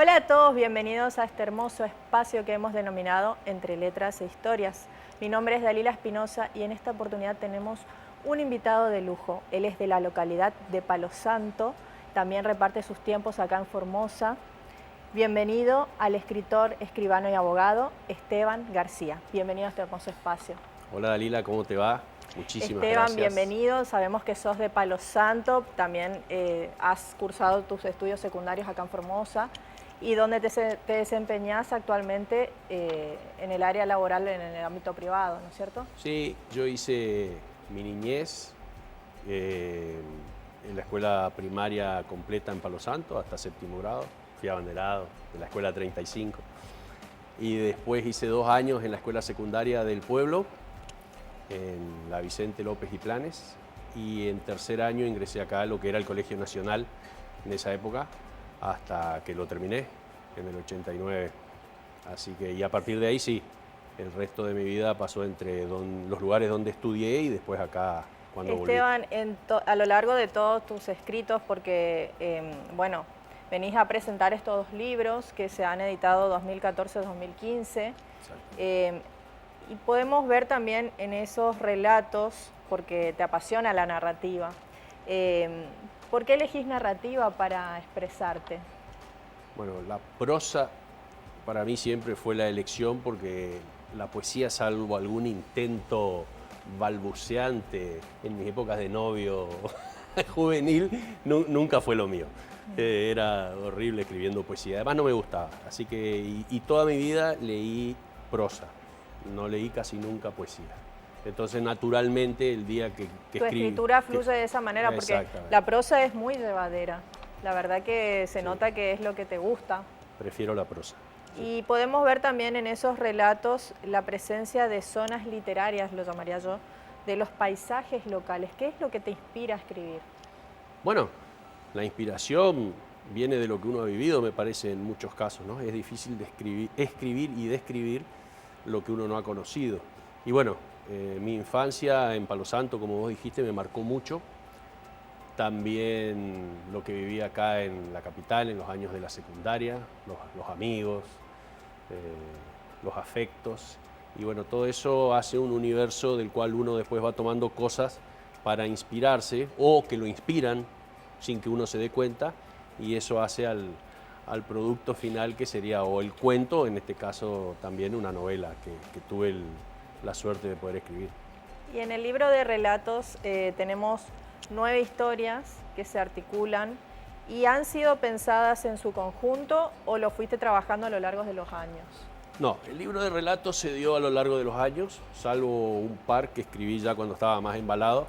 Hola a todos, bienvenidos a este hermoso espacio que hemos denominado Entre Letras e Historias. Mi nombre es Dalila Espinosa y en esta oportunidad tenemos un invitado de lujo. Él es de la localidad de Palo Santo, también reparte sus tiempos acá en Formosa. Bienvenido al escritor, escribano y abogado Esteban García. Bienvenido a este hermoso espacio. Hola Dalila, ¿cómo te va? Muchísimas Esteban, gracias. bienvenido. Sabemos que sos de Palo Santo, también has cursado tus estudios secundarios acá en Formosa y donde te desempeñás actualmente en el área laboral, en el ámbito privado, ¿no es cierto? Sí, yo hice mi niñez en la escuela primaria completa en Palo Santo hasta séptimo grado. Fui abanderado de la escuela 35 y después hice 2 años en la escuela secundaria del pueblo, en la Vicente López y Planes, y en tercer año ingresé acá a lo que era el Colegio Nacional en esa época, hasta que lo terminé en el 89. Así que, y a partir de ahí sí, el resto de mi vida pasó entre los lugares donde estudié y después acá cuando volví. Esteban, a lo largo de todos tus escritos, porque, bueno, venís a presentar estos 2 libros que se han editado 2014-2015, y podemos ver también en esos relatos, porque te apasiona la narrativa, ¿por qué elegís narrativa para expresarte? Bueno, la prosa para mí siempre fue la elección porque la poesía, salvo algún intento balbuceante en mis épocas de novio juvenil, nunca fue lo mío. Era horrible escribiendo poesía, además no me gustaba, así que y toda mi vida leí prosa, no leí casi nunca poesía. Entonces naturalmente el día que Tu escribí... escritura fluye de esa manera porque la prosa es muy llevadera, la verdad que se nota que es lo que te gusta. Prefiero la prosa. Y podemos ver también en esos relatos la presencia de zonas literarias, lo llamaría yo, de los paisajes locales. ¿Qué es lo que te inspira a escribir? Bueno, la inspiración viene de lo que uno ha vivido, me parece, en muchos casos, ¿no? Es difícil escribir y describir lo que uno no ha conocido. Y bueno, mi infancia en Palo Santo, como vos dijiste, me marcó mucho. También lo que viví acá en la capital, en los años de la secundaria, los amigos, los afectos. Y bueno, todo eso hace un universo del cual uno después va tomando cosas para inspirarse o que lo inspiran sin que uno se dé cuenta, y eso hace al producto final, que sería o el cuento, en este caso también una novela que tuve la suerte de poder escribir. Y en el libro de relatos tenemos 9 historias que se articulan y han sido pensadas en su conjunto o lo fuiste trabajando a lo largo de los años. No, el libro de relatos se dio a lo largo de los años, salvo un par que escribí ya cuando estaba más embalado.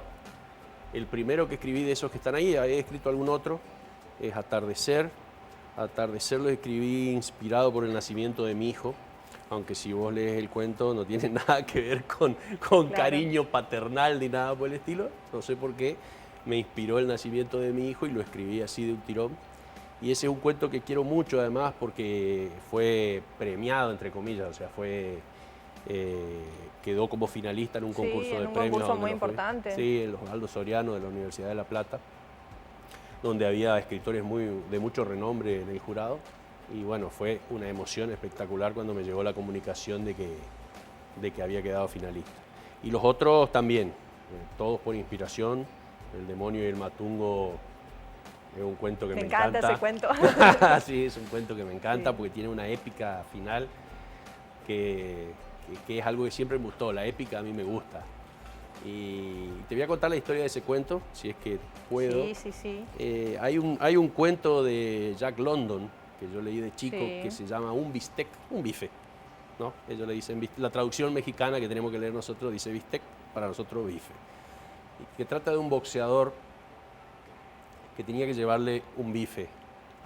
El primero que escribí de esos que están ahí, he escrito algún otro, es Atardecer. Atardecer lo escribí inspirado por el nacimiento de mi hijo, aunque si vos lees el cuento no tiene nada que ver con Claro. cariño paternal ni nada por el estilo. No sé por qué me inspiró el nacimiento de mi hijo y lo escribí así de un tirón. Y ese es un cuento que quiero mucho, además, porque fue premiado, entre comillas, o sea, quedó como finalista en un concurso de premios. Sí, en un concurso muy importante. Sí, en los Aldo Soriano de la Universidad de La Plata, donde había escritores de mucho renombre en el jurado. Y bueno, fue una emoción espectacular cuando me llegó la comunicación de que había quedado finalista. Y los otros también, todos por inspiración. El demonio y el matungo es un cuento que me encanta. Me encanta ese cuento. Sí, es un cuento que me encanta, porque tiene una épica final que es algo que siempre me gustó. La épica a mí me gusta. Y te voy a contar la historia de ese cuento, si es que puedo. Sí. Hay un cuento de Jack London que yo leí de chico, que se llama Un bistec, un bife, ¿no? Ellos le dicen, la traducción mexicana que tenemos que leer nosotros dice bistec, para nosotros bife. Que trata de un boxeador que tenía que llevarle un bife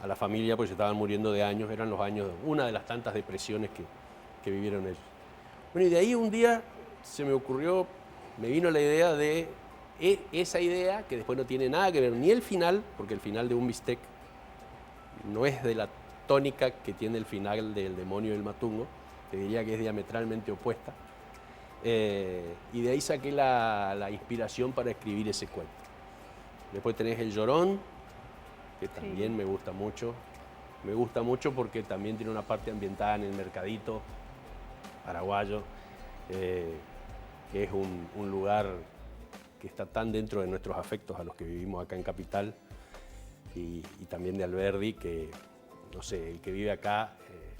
a la familia porque se estaban muriendo de años, eran los años, una de las tantas depresiones que vivieron ellos. Bueno, y de ahí un día se me ocurrió, me vino la idea de esa idea, que después no tiene nada que ver ni el final, porque el final de Un bistec no es de la tónica que tiene el final del demonio y el matungo, te diría que es diametralmente opuesta. Y de ahí saqué la inspiración para escribir ese cuento. Después tenés El Llorón, que también me gusta mucho. Me gusta mucho porque también tiene una parte ambientada en el mercadito paraguayo, que es un lugar que está tan dentro de nuestros afectos a los que vivimos acá en Capital y también de Alberdi, que, no sé, el que vive acá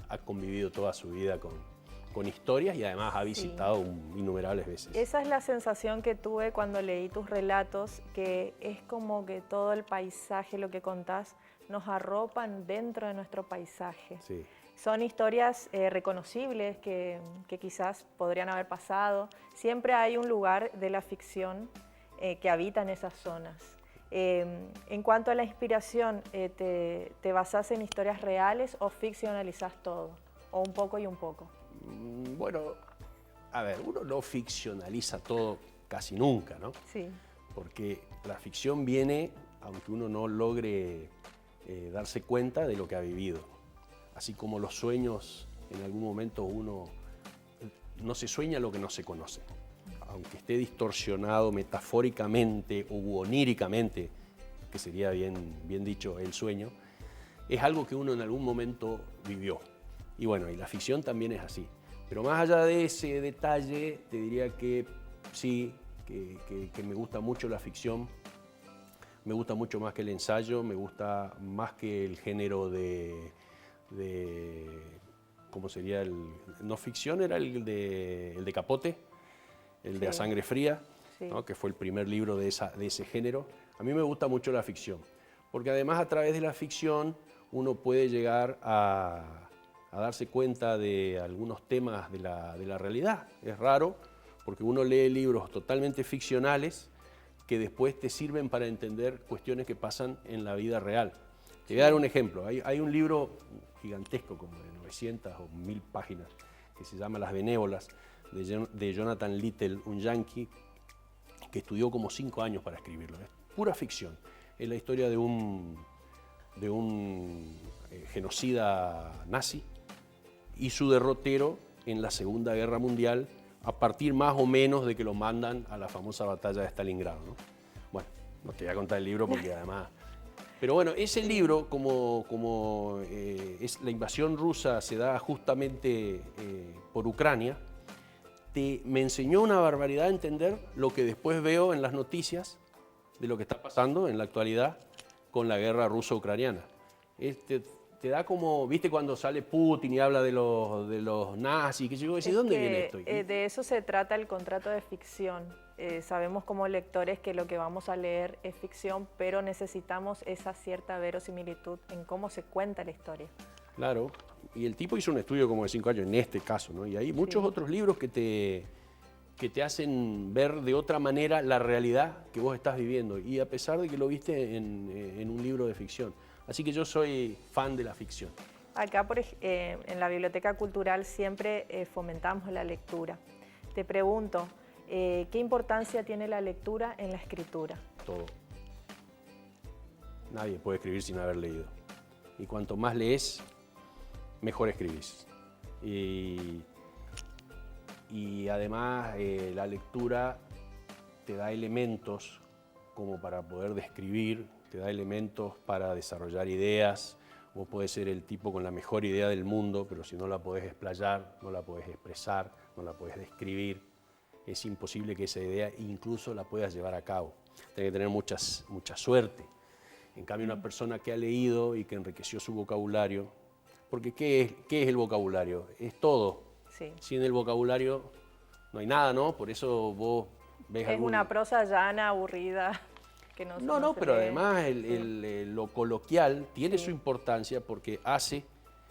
ha convivido toda su vida con historias y además ha visitado innumerables veces. Esa es la sensación que tuve cuando leí tus relatos, que es como que todo el paisaje, lo que contás, nos arropan dentro de nuestro paisaje. Sí. Son historias reconocibles que quizás podrían haber pasado. Siempre hay un lugar de la ficción que habita en esas zonas. En cuanto a la inspiración, ¿te basás en historias reales o ficcionalizás todo? ¿O un poco y un poco? Bueno, a ver, uno no ficcionaliza todo casi nunca, ¿no? Sí. Porque la ficción viene, aunque uno no logre darse cuenta de lo que ha vivido. Así como los sueños, en algún momento uno no se sueña lo que no se conoce. Aunque esté distorsionado metafóricamente u oníricamente, que sería bien dicho el sueño, es algo que uno en algún momento vivió. Y bueno, y la ficción también es así. Pero más allá de ese detalle, te diría que sí, que me gusta mucho la ficción. Me gusta mucho más que el ensayo, me gusta más que el género de ¿cómo sería? No ficción, era el de Capote, el de A Sangre Fría, ¿no? Que fue el primer libro de ese género. A mí me gusta mucho la ficción, porque además a través de la ficción uno puede llegar a darse cuenta de algunos temas de la realidad. Es raro, porque uno lee libros totalmente ficcionales que después te sirven para entender cuestiones que pasan en la vida real. Te voy a dar un ejemplo. Hay un libro gigantesco, como de 900 o 1000 páginas, que se llama Las Benévolas, de Jonathan Littell, un yanqui que estudió como 5 años para escribirlo. Es pura ficción. Es la historia de un genocida nazi y su derrotero en la Segunda Guerra Mundial, a partir más o menos de que lo mandan a la famosa batalla de Stalingrado, ¿no? Bueno, no te voy a contar el libro porque además... Pero bueno, ese libro, como la invasión rusa se da justamente por Ucrania, me enseñó una barbaridad a entender lo que después veo en las noticias de lo que está pasando en la actualidad con la guerra ruso-ucraniana. Te da como, viste cuando sale Putin y habla de los nazis, que yo decía, ¿dónde viene esto? De eso se trata el contrato de ficción. Sabemos como lectores que lo que vamos a leer es ficción, pero necesitamos esa cierta verosimilitud en cómo se cuenta la historia. Claro, y el tipo hizo un estudio como de 5 años en este caso, ¿no? Y hay muchos otros libros que te hacen ver de otra manera la realidad que vos estás viviendo, y a pesar de que lo viste en un libro de ficción. Así que yo soy fan de la ficción. Acá en la Biblioteca Cultural siempre fomentamos la lectura. Te pregunto, ¿qué importancia tiene la lectura en la escritura? Todo. Nadie puede escribir sin haber leído. Y cuanto más lees, mejor escribís. Y además la lectura te da elementos como para poder describir, te da elementos para desarrollar ideas. Vos podés ser el tipo con la mejor idea del mundo, pero si no la podés explayar, no la podés expresar, no la podés describir, es imposible que esa idea incluso la puedas llevar a cabo. Tenés que tener mucha suerte. En cambio, una persona que ha leído y que enriqueció su vocabulario, porque ¿qué es el vocabulario? Es todo. Sí. Sin el vocabulario no hay nada, ¿no? Por eso vos ves una prosa llana, aburrida. Que no, pero además lo coloquial tiene su importancia porque hace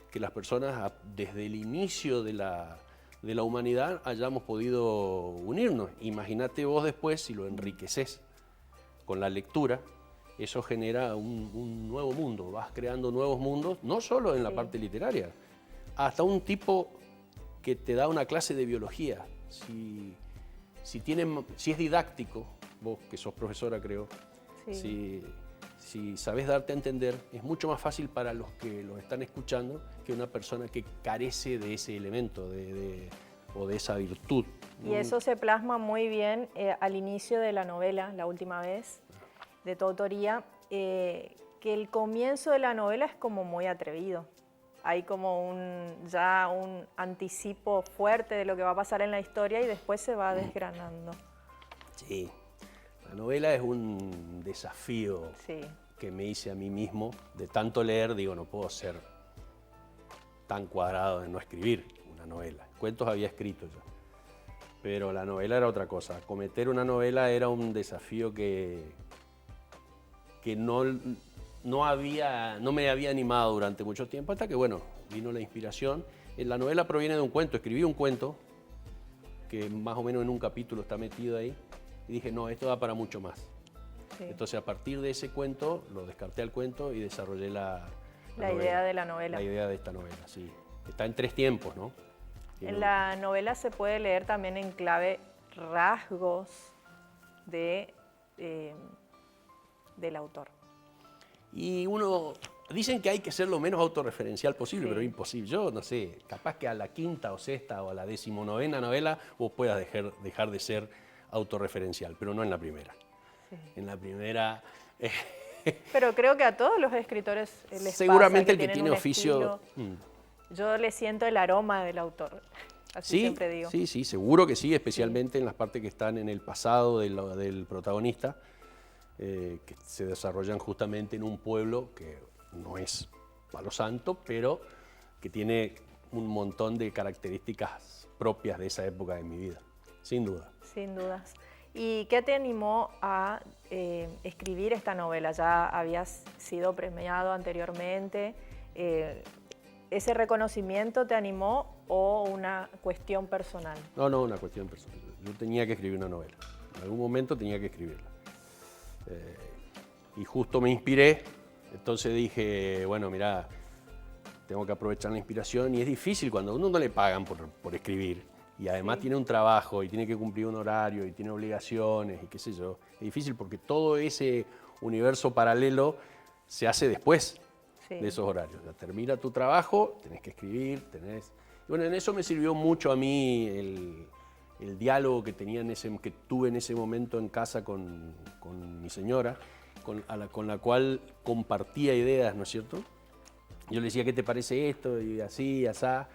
que las personas desde el inicio de la humanidad hayamos podido unirnos. Imagínate vos después si lo enriqueces con la lectura, eso genera un nuevo mundo, vas creando nuevos mundos, no solo en la parte literaria, hasta un tipo que te da una clase de biología. Si es didáctico, vos que sos profesora creo, si sabés darte a entender, es mucho más fácil para los que lo están escuchando que una persona que carece de ese elemento o de esa virtud. Y eso se plasma muy bien al inicio de la novela, La Última Vez, de tu autoría. que el comienzo de la novela es como muy atrevido. Hay como ya un anticipo fuerte de lo que va a pasar en la historia y después se va desgranando. Sí, la novela es un desafío Sí. que me hice a mí mismo. De tanto leer, digo, no puedo ser tan cuadrado de no escribir una novela. Cuentos había escrito ya, pero la novela era otra cosa. Cometer una novela era un desafío que no me había animado durante mucho tiempo, hasta que, bueno, vino la inspiración. La novela proviene de un cuento. Escribí un cuento que más o menos en un capítulo está metido ahí, y dije, no, esto da para mucho más. Sí. Entonces, a partir de ese cuento, lo descarté al cuento y desarrollé la idea de la novela. La idea de esta novela, sí. Está en 3 tiempos, ¿no? En la novela se puede leer también en clave rasgos del autor. Y dicen que hay que ser lo menos autorreferencial posible, Sí. pero es imposible. Yo no sé, capaz que a la 5ª o 6ª o a la 19ª novela vos puedas dejar de ser autorreferencial, pero no en la primera. Sí. En la primera... Pero creo que a todos los escritores les seguramente pasa el que tienen tiene un oficio... estilo. Yo le siento el aroma del autor, así Sí, siempre digo. sí, seguro que sí, especialmente en las partes que están en el pasado del protagonista, que se desarrollan justamente en un pueblo que no es Palo Santo, pero que tiene un montón de características propias de esa época de mi vida, sin duda. Sin dudas. ¿Y qué te animó a escribir esta novela? Ya habías sido premiado anteriormente. ¿Ese reconocimiento te animó o una cuestión personal? No, una cuestión personal. Yo tenía que escribir una novela. En algún momento tenía que escribirla. Y justo me inspiré, entonces dije, bueno, mirá, tengo que aprovechar la inspiración, y es difícil cuando a uno no le pagan por escribir, y además Sí. tiene un trabajo y tiene que cumplir un horario y tiene obligaciones y qué sé yo. Es difícil porque todo ese universo paralelo se hace después de esos horarios. Ya termina tu trabajo, tenés que escribir, y bueno, en eso me sirvió mucho a mí el diálogo que tuve en ese momento en casa con mi señora, con la cual compartía ideas, ¿no es cierto? Yo le decía, ¿qué te parece esto? Y así, asá,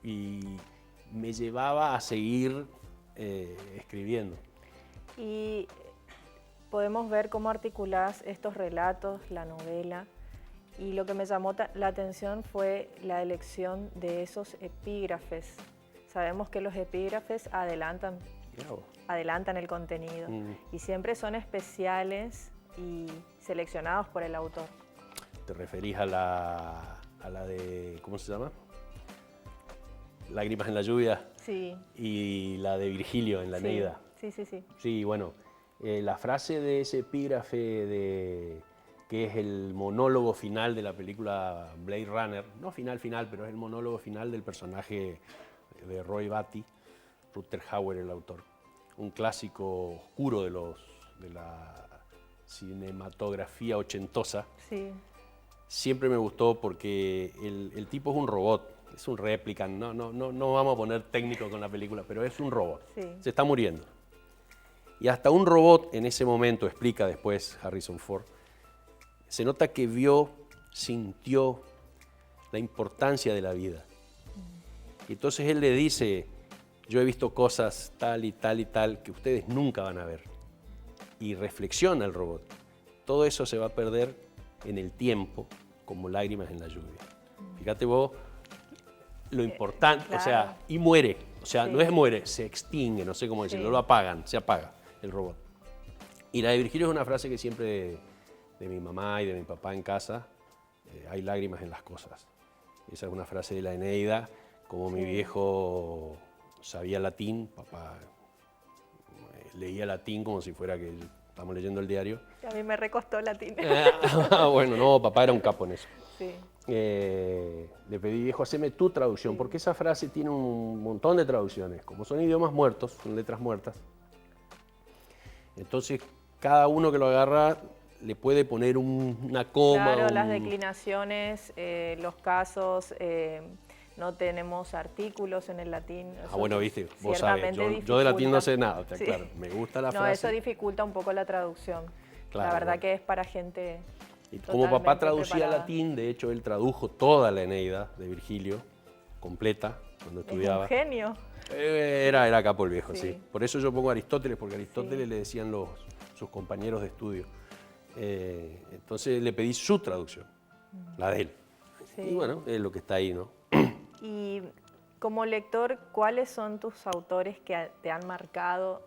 y me llevaba a seguir escribiendo. Y podemos ver cómo articulás estos relatos, la novela, y lo que me llamó la atención fue la elección de esos epígrafes. Sabemos que los epígrafes adelantan el contenido y siempre son especiales y seleccionados por el autor. ¿Te referís a la de, ¿cómo se llama? Lágrimas en la lluvia. Sí. Y la de Virgilio en la Eneida. Sí. Sí, bueno, la frase de ese epígrafe que es el monólogo final de la película Blade Runner, no final, pero es el monólogo final del personaje de Roy Batty, Rutger Hauer, el autor. Un clásico oscuro de la cinematografía ochentosa. Sí. Siempre me gustó porque el tipo es un robot, es un replicant, no vamos a poner técnico con la película, pero es un robot, Sí. Se está muriendo. Y hasta un robot en ese momento, explica después Harrison Ford, se nota que sintió la importancia de la vida. Y entonces él le dice, yo he visto cosas tal y tal y tal que ustedes nunca van a ver. Y reflexiona el robot. Todo eso se va a perder en el tiempo, como lágrimas en la lluvia. Fíjate vos lo importante, claro. O sea, y muere. O sea, Sí. no es muere, se extingue, no sé cómo decirlo, lo apagan, se apaga el robot. Y la de Virgilio es una frase que siempre de mi mamá y de mi papá en casa, hay lágrimas en las cosas. Esa es una frase de la Eneida, como mi viejo sabía latín, papá leía latín como si fuera que estamos leyendo el diario. A mí me recostó latín. Bueno, no, papá era un capo en eso. Sí. Le pedí, viejo, haceme tu traducción, porque esa frase tiene un montón de traducciones. Como son idiomas muertos, son letras muertas, entonces cada uno que lo agarra le puede poner una coma. Claro, las declinaciones, los casos, no tenemos artículos en el latín. Bueno, viste, vos sabés, yo de latín no sé nada, claro, me gusta la frase. No, eso dificulta un poco la traducción. Claro, la verdad bueno. que es para gente Y como papá traducía latín, de hecho él tradujo toda la Eneida de Virgilio, completa, cuando estudiaba. Es un genio. Era capo el viejo, Sí. sí. Por eso yo pongo a Aristóteles, porque a Aristóteles le decían sus compañeros de estudio. Entonces le pedí su traducción, la de él. Sí. Y bueno, es lo que está ahí, ¿no? Y como lector, ¿cuáles son tus autores que te han marcado?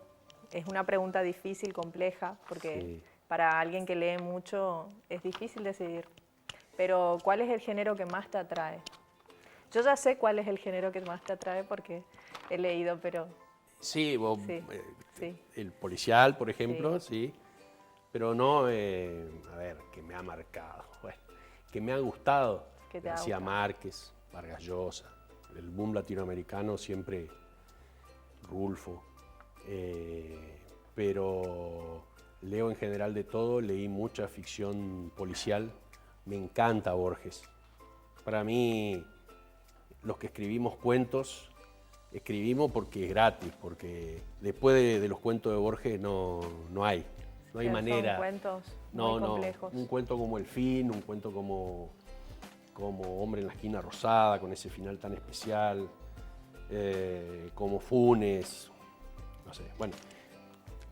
Es una pregunta difícil, compleja, porque Sí. para alguien que lee mucho es difícil decidir. Pero ¿cuál es el género que más te atrae? Yo ya sé cuál es el género que más te atrae porque he leído, pero... Sí, sí. El policial, por ejemplo, sí. Pero no, a ver, que me ha marcado. Bueno, que me ha gustado. García Márquez, Vargas Llosa, el boom latinoamericano siempre, Rulfo. Pero leo en general de todo, leí mucha ficción policial. Me encanta Borges. Para mí, los que escribimos cuentos, escribimos porque es gratis, porque después de los cuentos de Borges no hay manera. Son cuentos muy complejos. Un cuento como El Fin, un cuento como Hombre en la esquina rosada, con ese final tan especial, como Funes, no sé. Bueno,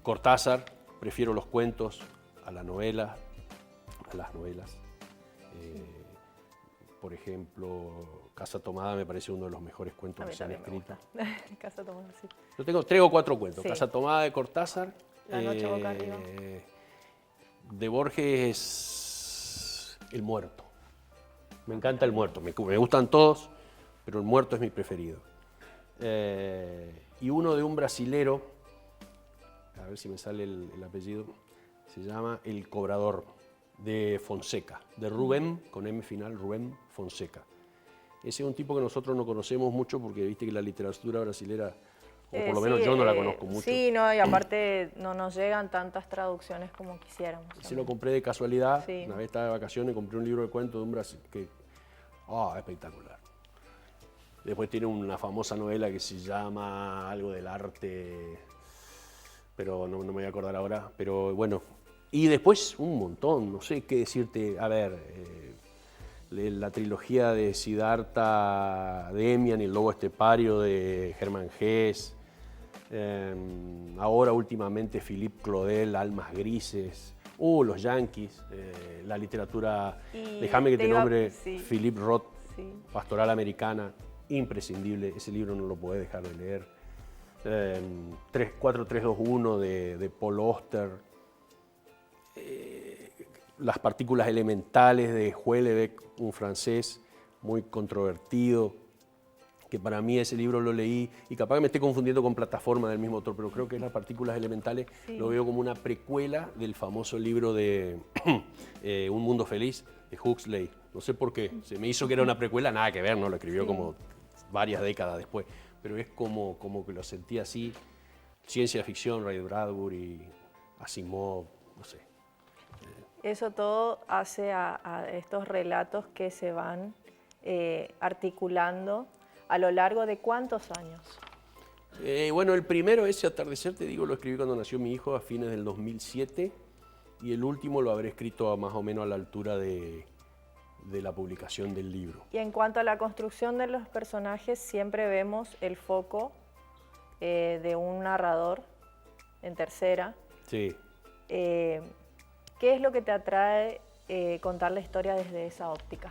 Cortázar, prefiero los cuentos a las novelas. Por ejemplo, Casa Tomada me parece uno de los mejores cuentos que se han escrito. Casa Tomada, sí. Yo tengo 3 o 4 cuentos. Sí. Casa Tomada de Cortázar. La noche boca arriba. De Borges, El Muerto. Me encanta El Muerto. Me gustan todos, pero El Muerto es mi preferido. Y uno de un brasilero, a ver si me sale el apellido, se llama El Cobrador, de Fonseca, de Rubén, con M final, Rubén Fonseca. Ese es un tipo que nosotros no conocemos mucho porque viste que la literatura brasilera, o por lo menos yo no la conozco mucho. Sí, no, y aparte no nos llegan tantas traducciones como quisiéramos. Se lo compré de casualidad, sí. Una vez estaba de vacaciones, compré un libro de cuentos de un Brasil que, espectacular. Después tiene una famosa novela que se llama algo del arte, pero no me voy a acordar ahora, pero bueno. Y después un montón, no sé qué decirte, a ver, la trilogía de Siddhartha Demian y el lobo estepario de Germán Hesse, ahora últimamente Philippe Claudel, Almas Grises, los Yankees, la literatura, déjame que te nombre, sí. Philip Roth, sí. Pastoral Americana, imprescindible, ese libro no lo podés dejar de leer. 4321 de Paul Auster, Las partículas elementales de Houellebecq, un francés muy controvertido, que para mí ese libro lo leí, y capaz que me esté confundiendo con Plataforma del mismo autor, pero creo que Las partículas elementales sí. Lo veo como una precuela del famoso libro de Un mundo feliz, de Huxley. No sé por qué, se me hizo que era una precuela, nada que ver, ¿no? Lo escribió sí. Como varias décadas después, pero es como que lo sentí así, ciencia ficción, Ray Bradbury, Asimov, no sé. Eso todo hace a estos relatos que se van articulando a lo largo de ¿cuántos años? Bueno, el primero, ese Atardecer, te digo, lo escribí cuando nació mi hijo a fines del 2007 y el último lo habré escrito más o menos a la altura de la publicación del libro. Y en cuanto a la construcción de los personajes, siempre vemos el foco de un narrador en tercera. Sí. ¿Qué es lo que te atrae contar la historia desde esa óptica?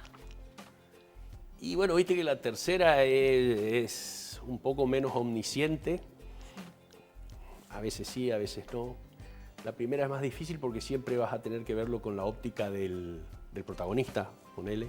Y bueno, viste que la tercera es un poco menos omnisciente. A veces sí, a veces no. La primera es más difícil porque siempre vas a tener que verlo con la óptica del protagonista, ponele.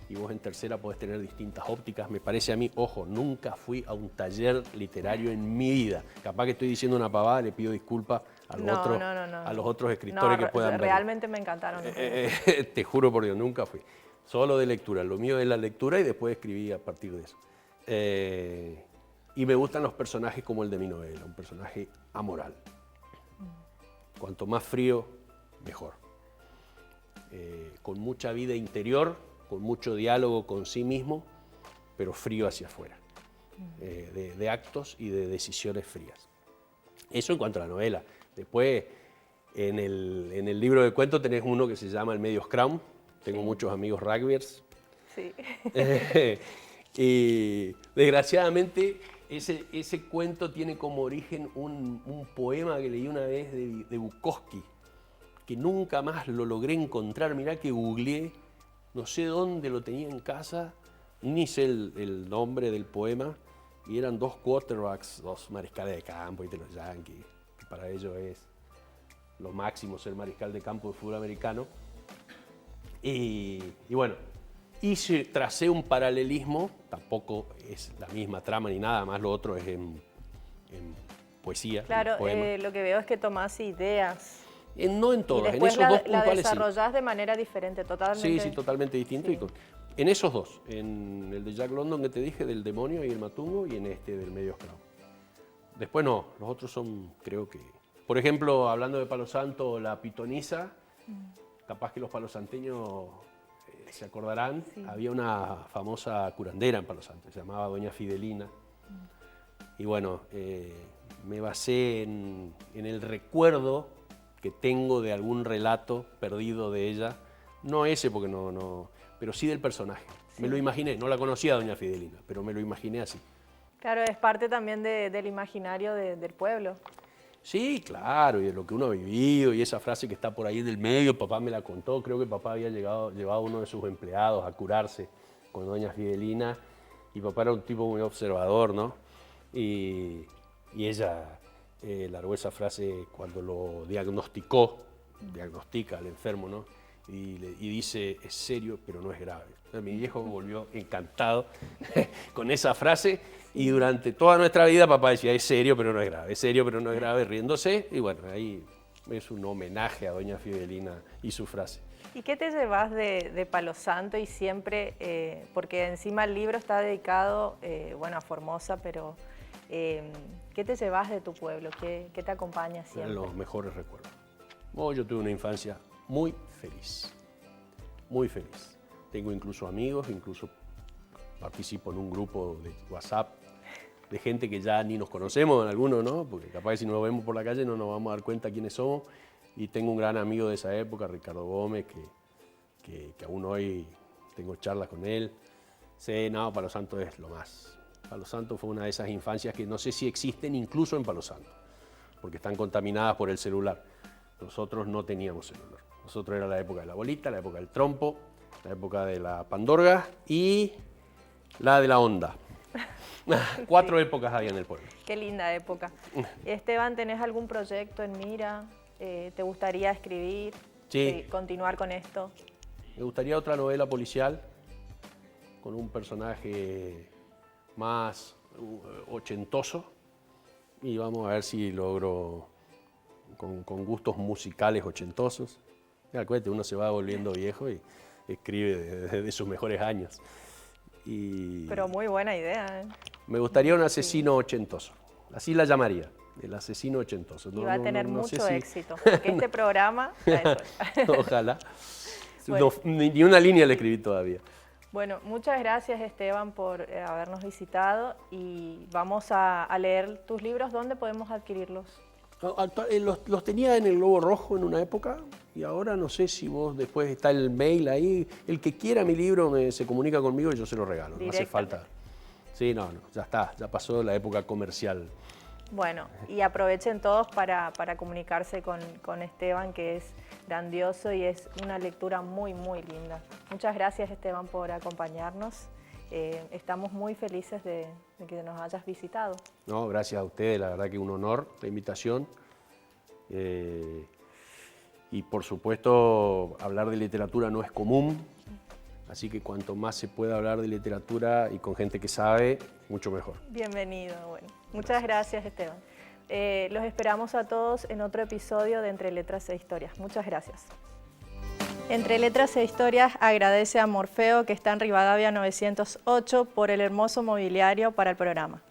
Y vos en tercera podés tener distintas ópticas. Me parece a mí, ojo, nunca fui a un taller literario en mi vida. Capaz que estoy diciendo una pavada, le pido disculpas a los otros escritores que puedan ver. Realmente me encantaron. Te juro por Dios, nunca fui. Solo de lectura. Lo mío es la lectura y después escribí a partir de eso. Y me gustan los personajes como el de mi novela, un personaje amoral. Cuanto más frío, mejor. Con mucha vida interior, con mucho diálogo con sí mismo, pero frío hacia afuera. De actos y de decisiones frías. Eso en cuanto a la novela. Después, En el libro de cuentos tenés uno que se llama El Medio Scrum. Tengo muchos amigos rugbyers. Sí. Y desgraciadamente ese cuento tiene como origen un poema que leí una vez de Bukowski, que nunca más lo logré encontrar. Mirá que googleé, no sé dónde lo tenía en casa, ni sé el nombre del poema, y eran dos quarterbacks, dos mariscales de campo, ¿viste? Los Yankees, que para ellos es lo máximo ser mariscal de campo de fútbol americano. Y bueno, tracé un paralelismo, tampoco es la misma trama ni nada, más lo otro es en poesía. Claro, lo que veo es que tomás ideas. No en todas, y después en esos dos la puntuales desarrollás sí. de manera diferente, totalmente. Sí, totalmente distinto. Sí. En esos dos, en el de Jack London que te dije, del demonio y el matungo, y en este del medio esclavo. Después no, los otros son, creo que... Por ejemplo, hablando de Palo Santo, la pitonisa, capaz que los palosanteños se acordarán, había una famosa curandera en Palo Santo, se llamaba Doña Fidelina. Y bueno, me basé en el recuerdo que tengo de algún relato perdido de ella, no ese porque no, pero sí del personaje. Sí. Me lo imaginé, no la conocía a Doña Fidelina, pero me lo imaginé así. Claro, es parte también del imaginario del pueblo. Sí, claro, y de lo que uno ha vivido, y esa frase que está por ahí en el medio, papá me la contó, creo que papá había llevado a uno de sus empleados a curarse con Doña Fidelina, y papá era un tipo muy observador, ¿no? Y ella largó esa frase cuando lo diagnostica al enfermo, ¿no? Y dice, es serio, pero no es grave. Entonces, mi viejo volvió encantado con esa frase, y durante toda nuestra vida papá decía, es serio, pero no es grave, es serio, pero no es grave, riéndose, y bueno, ahí es un homenaje a Doña Fidelina y su frase. ¿Y qué te llevas de Palo Santo y siempre, porque encima el libro está dedicado, bueno, a Formosa, pero ¿qué te llevas de tu pueblo? ¿Qué te acompaña siempre? Los mejores recuerdos. Yo tuve una infancia muy feliz, muy feliz. Tengo incluso amigos, incluso participo en un grupo de WhatsApp de gente que ya ni nos conocemos, algunos, ¿no? Porque capaz que si nos vemos por la calle no nos vamos a dar cuenta quiénes somos. Y tengo un gran amigo de esa época, Ricardo Gómez, que aún hoy tengo charlas con él. Sí, no, Palo Santo es lo más. Palo Santo fue una de esas infancias que no sé si existen incluso en Palo Santo, porque están contaminadas por el celular. Nosotros no teníamos celular. Nosotros era la época de la bolita, la época del trompo, la época de la pandorga y la de la onda. 4 épocas había en el pueblo. Qué linda época. Esteban, ¿tenés algún proyecto en mira? ¿Te gustaría escribir? Sí. ¿Continuar con esto? Me gustaría otra novela policial con un personaje más ochentoso, y vamos a ver si logro con gustos musicales ochentosos. Acuérdate, uno se va volviendo viejo y escribe desde sus mejores años. Pero muy buena idea, ¿eh? Me gustaría un asesino ochentoso, así la llamaría, el asesino ochentoso. Y va a tener mucho éxito, porque este programa... Ojalá. Bueno. Ni una línea le escribí todavía. Bueno, muchas gracias Esteban por habernos visitado, y vamos a leer tus libros. ¿Dónde podemos adquirirlos? Los tenía en el Globo Rojo en una época, y ahora no sé si vos después está el mail ahí. El que quiera mi libro se comunica conmigo y yo se lo regalo. No hace falta. Sí, no, ya está, ya pasó la época comercial. Bueno, y aprovechen todos para comunicarse con Esteban, que es grandioso y es una lectura muy, muy linda. Muchas gracias Esteban por acompañarnos. Estamos muy felices de que nos hayas visitado. No, gracias a ustedes, la verdad que un honor la invitación. Y por supuesto, hablar de literatura no es común, así que cuanto más se pueda hablar de literatura y con gente que sabe, mucho mejor. Bienvenido, bueno. Muchas gracias Esteban. Los esperamos a todos en otro episodio de Entre Letras e Historias. Muchas gracias. Entre Letras e Historias agradece a Morfeo, que está en Rivadavia 908, por el hermoso mobiliario para el programa.